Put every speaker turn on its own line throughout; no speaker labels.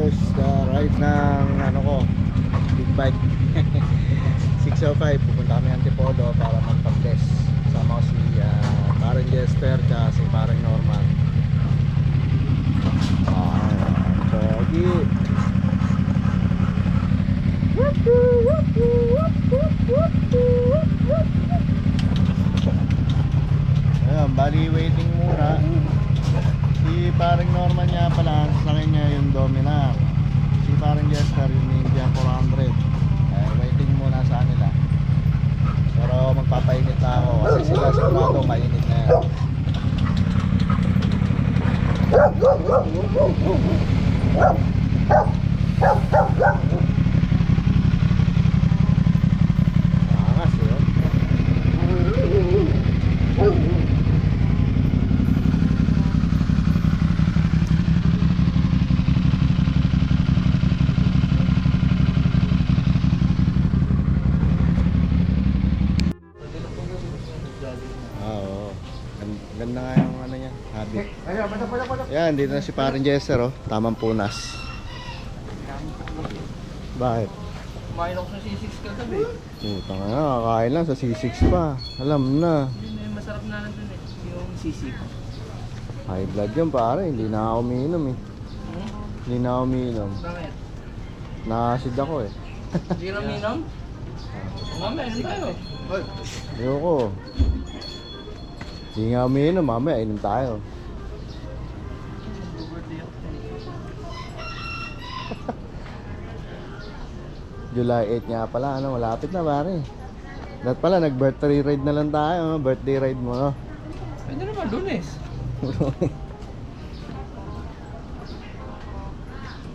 first ride ng ano ko, big bike. 605, pupunta kami Antipolo para magpa-bless. Sama ko si parang Jester at si parang Norman. Pogi. Ayan, bali waiting muna. Si parang Norman niya pala, sa kanya yung Dominar. Si parang Jester yung Ninja 400. Waiting muna sa kanila. Pero magpapainit na ako kasi sila sigurado mainit na yan. Angas yun. Ganda nga yung ano niya, habit. Yan, dito na si parang Jester, oh. Tamang punas. Bakit?
Kumain ako sa C6 kagabi.
Putang na, kakain lang sa C6 pa. Alam na.
Yun masarap na nandun eh, yung C6.
High blood yan pare, hindi na ako umiinom eh. Hindi na ako umiinom.
Bakit?
Na-acid ako eh.
Hindi na minom? Mamaya, ano tayo?
Ayoko. Hindi nga umiinom, mamaya inom tayo. July 8 nga pala, ano, malapit na pare. Dapat pala nag-birthday ride na lang tayo, no? Birthday ride mo, no?
Pwede naman, Lunes.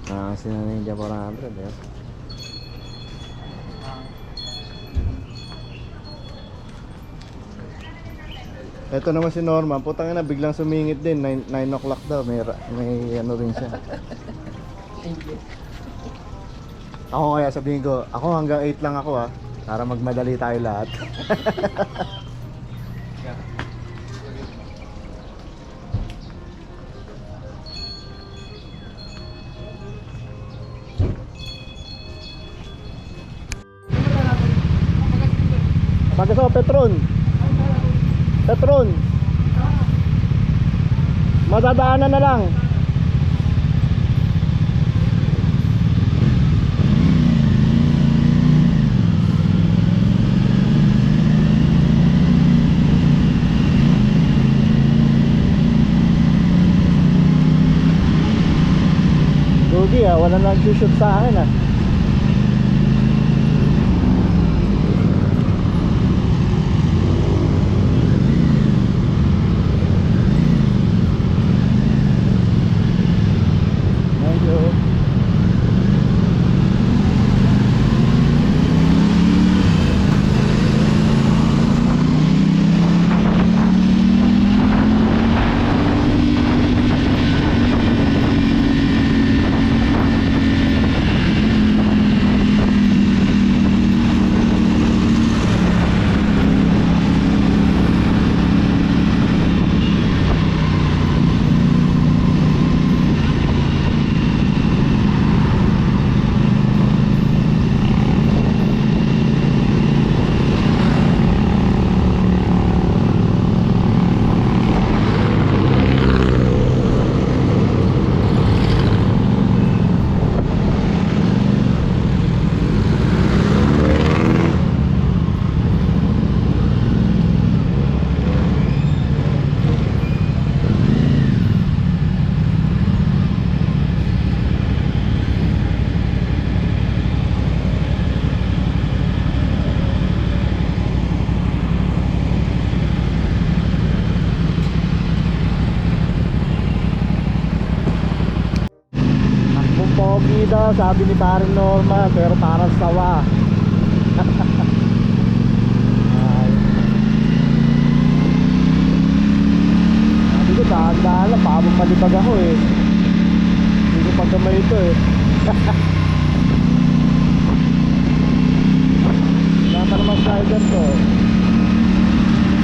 Kasi na Ninja 400, eh. Ito naman si Norman, putang ina, biglang sumingit din, 9 o'clock daw, may ano rin siya. Ako kaya sabihin ko, ako hanggang 8 lang ako, ha, para magmadali tayo lahat. Pagkaso, Petron, madadaanan na lang. Lugi ah, wala nag-shoot sa akin ah. Pogi daw, sabi ni parang Norma, pero parang sawa. Sabi ko, dahan-dahan lang, pahabang malibag ako eh. Hindi ko pagkamay ito eh. Wala pa naman slider to.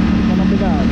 Hindi ka nabigat.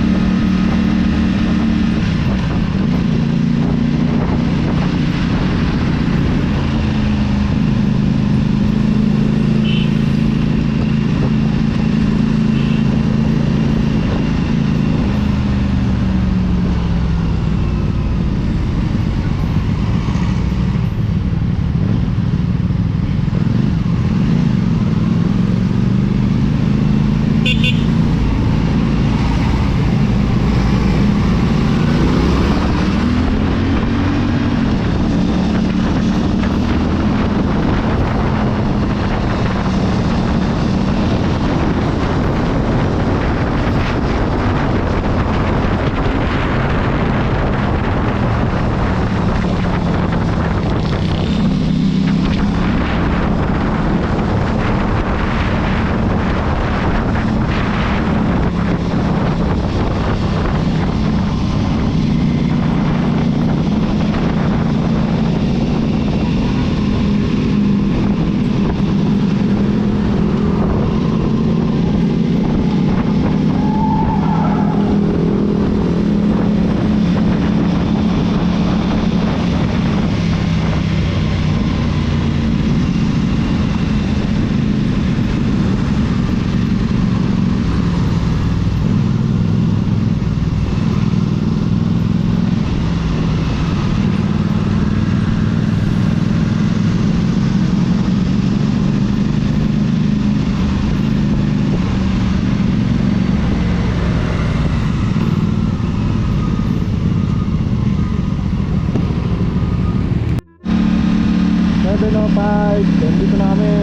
5. Then dito na kami.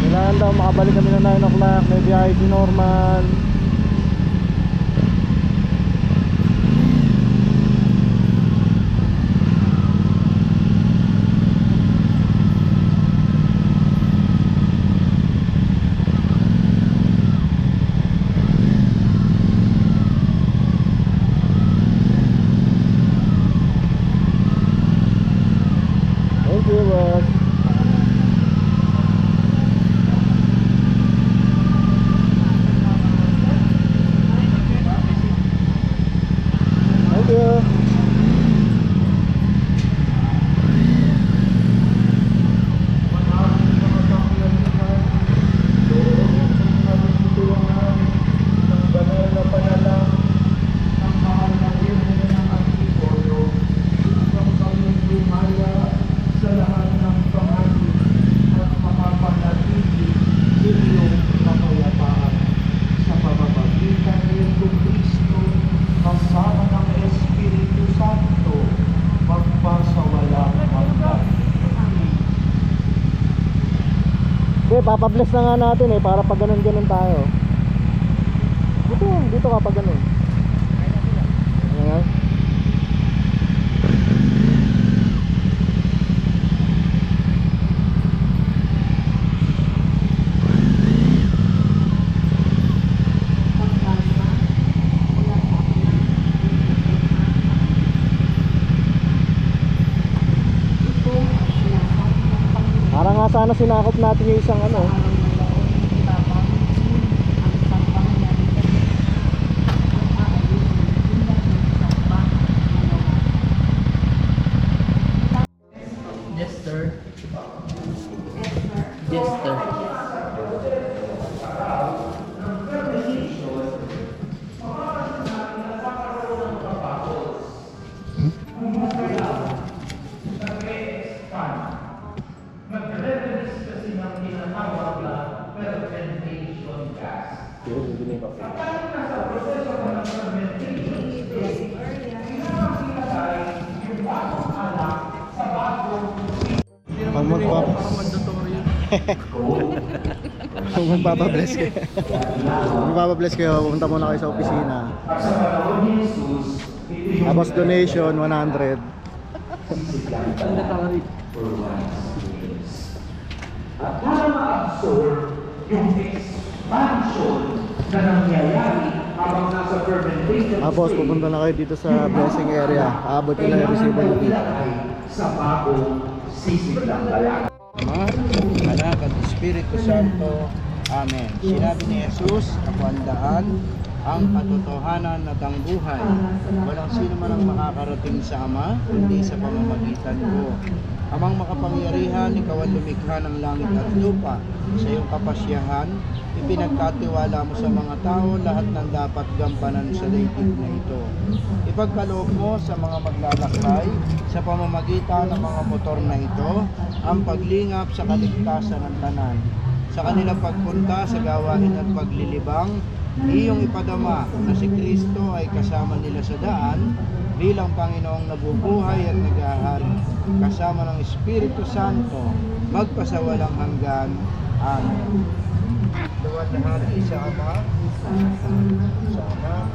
Kailangan daw makabalik kami na 9 o'clock. May biyahe si Norman. Thank you, boss. Thank you. Okay, papabless na nga natin para pag ganun tayo. Dito ka pag ganun. Ayan. Para nga sana sinakop natin yung isang
Jester. Jester.
Pag magpapabless kayo magpapabless kayo, pumunta muna kayo sa opisina. Tapos donation 100.
At para ma-absorb yung expansion na nangyayari habang nasa fermentation
Tapos pupunta na kayo dito sa blessing area. Aabot nila yung resibo nyo dito.
sa bagong sisiglang balat.
Ama, Anak at Espiritu Santo. Amen. Sinabi ni Jesus, ako ang daan, ang katotohanan at ang buhay. Walang sino man ang makakarating sa Ama, kundi sa pamamagitan ko. Amang makapangyarihan, ikaw ang lumikha ng langit at lupa. Sa iyong kapasyahan, ipinagkatiwala mo sa mga tao lahat ng dapat gampanan sa daigdig na ito. Ipagkaloob mo sa mga maglalakbay sa pamamagitan ng mga motor na ito ang paglingap sa kaligtasan ng tanan. Sa kanilang pagpunta sa gawain at paglilibang, iyong ipadama na si Kristo ay kasama nila sa daan bilang Panginoong nabubuhay at nag-ahari, kasama ng Espiritu Santo, magpasawalang hanggan. Amen. Luwalhati sa Ama, sa Anak,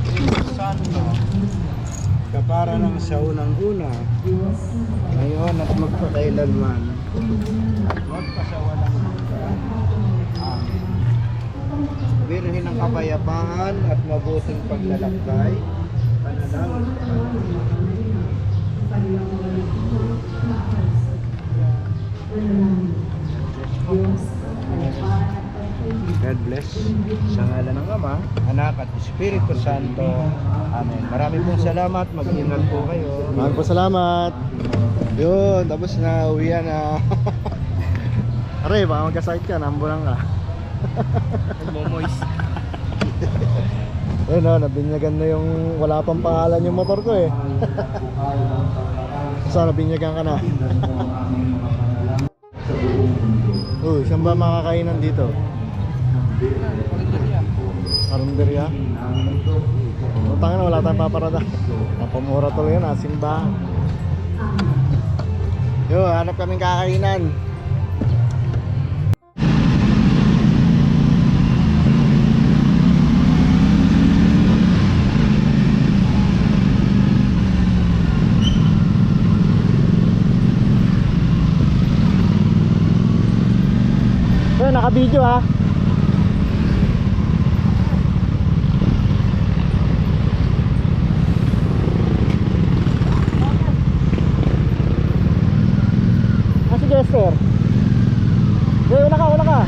Espiritu Santo, kapara ng sa unang-una, ngayon at magpakailanman, at magpasawalang hanggan. Amen. Birhen ng kapayapaan at mabuting paglalakbay, panalangin God bless. Sa ngalan ng Ama, Anak at Espiritu Santo. Amen. Marami pong salamat. Mag-ingat po kayo.
Maraming po salamat. Yun, tapos na uwian na. Aray, baka magkasakit ka, nambulan ka.
Momoys.
Ayun o, nabinyagan na yung wala pang pangalan yung motor ko Saan nabinyagan ka na? Uy, saan ba makakainan dito? Karinderya? Utang na, wala tayong paparada. Napamura tuloy yun, simbahan. Yo, hanap kaming kakainan. Yo, naka-video ha. Sige, sir. Una ka, una ka.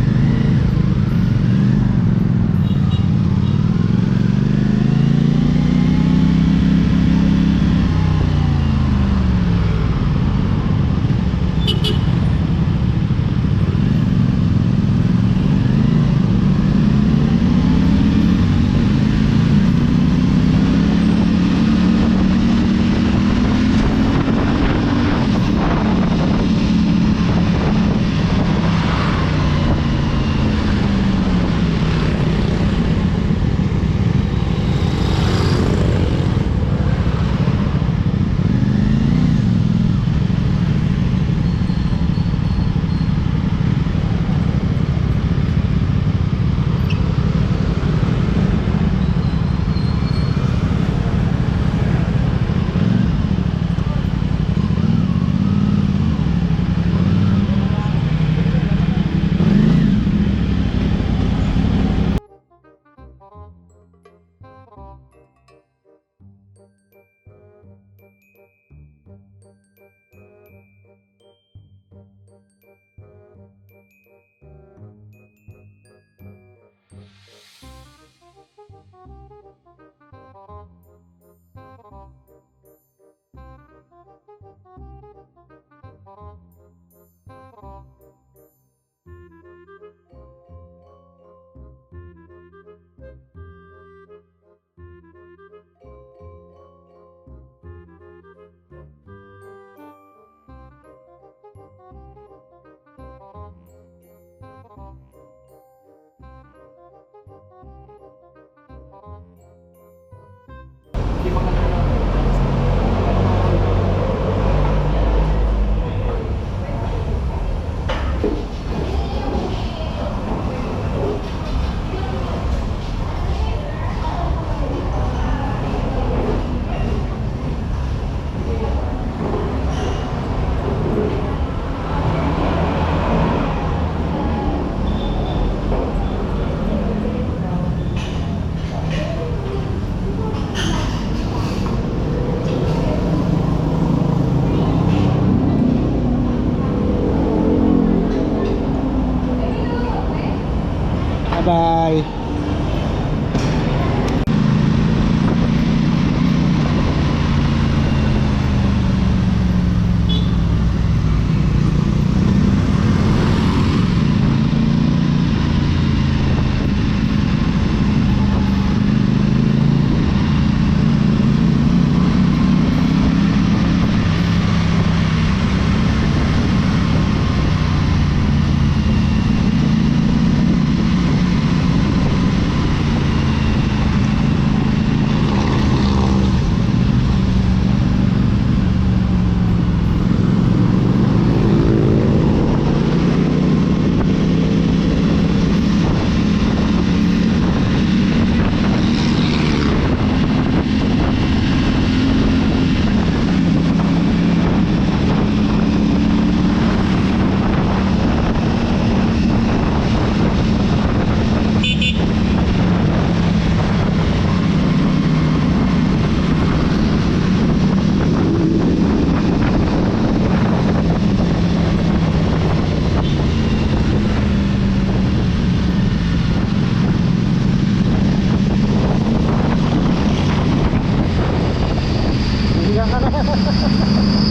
Bye. Higa ka na.